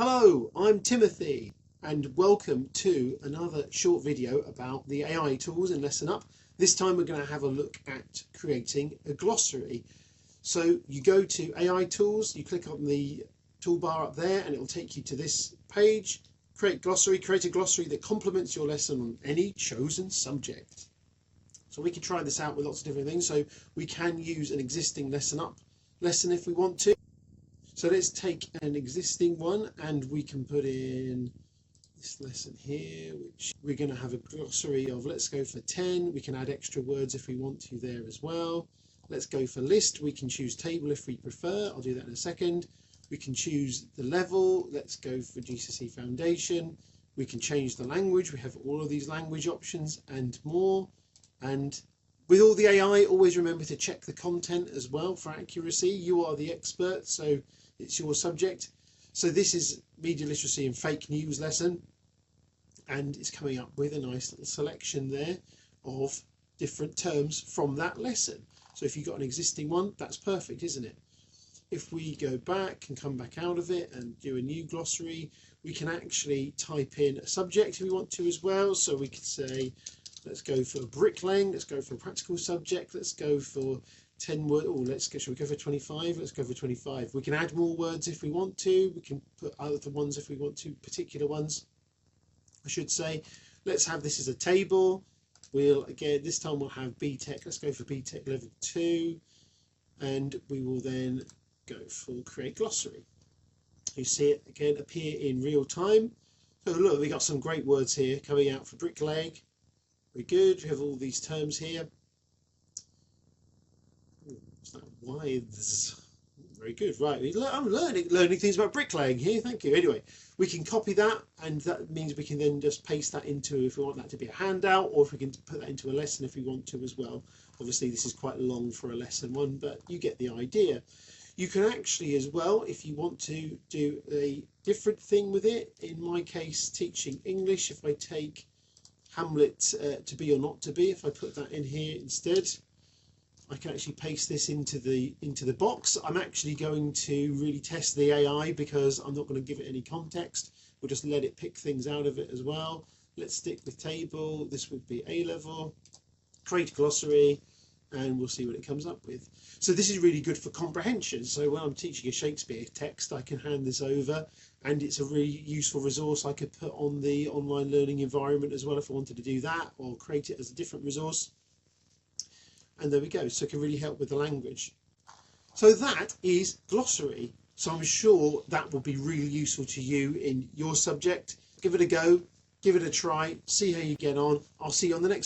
Hello, I'm Timothy and welcome to another short video about the AI tools in LessonUp. This time we're going to have a look at creating a glossary. So you go to AI tools, you click on the toolbar up there and it will take you to this page. Create glossary, create a glossary that complements your lesson on any chosen subject. So we can try this out with lots of different things. So we can use an existing LessonUp lesson if we want to. So let's take an existing one and we can put in this lesson here, which we're going to have a glossary of. Let's go for 10. We can add extra words if we want to there as well. Let's go for list. We can choose table if we prefer. I'll do that in a second. We can choose the level. Let's go for GCSE Foundation. We can change the language. We have all of these language options and more. And with all the AI, always remember to check the content as well for accuracy. You are the expert, so it's your subject. So this is media literacy and fake news lesson, and it's coming up with a nice little selection there of different terms from that lesson. So if you've got an existing one, that's perfect, isn't it? If we go back and come back out of it and do a new glossary, we can actually type in a subject if we want to as well. So we could say, let's go for bricklaying, let's go for a practical subject, let's go for 10 words. Oh, should we go for 25? Let's go for 25. We can add more words if we want to. We can put other ones if we want to, particular ones, I should say. Let's have this as a table. Again, this time we'll have BTEC. Let's go for BTEC level 2. And we will then go for create glossary. You see it again appear in real time. So look, we got some great words here coming out for bricklaying. Very good. We have all these terms here. What's that? Withes. Very good. Right. I'm learning things about bricklaying here. Thank you. Anyway, we can copy that, and that means we can then just paste that into, if we want that to be a handout, or if we can put that into a lesson if we want to as well. Obviously, this is quite long for a lesson one, but you get the idea. You can actually as well, if you want to do a different thing with it. In my case, teaching English, if I take Hamlet to be or not to be, if I put that in here instead, I can actually paste this into the box. I'm actually going to really test the AI because I'm not going to give it any context. We'll just let it pick things out of it as well. Let's stick with table. This would be A level. Create glossary, and we'll see what it comes up with. So this is really good for comprehension. So when I'm teaching a Shakespeare text, I can hand this over, and it's a really useful resource I could put on the online learning environment as well if I wanted to do that, or create it as a different resource. And there we go. So it can really help with the language. So that is glossary. So I'm sure that will be really useful to you in your subject. Give it a go, give it a try, see how you get on. I'll see you on the next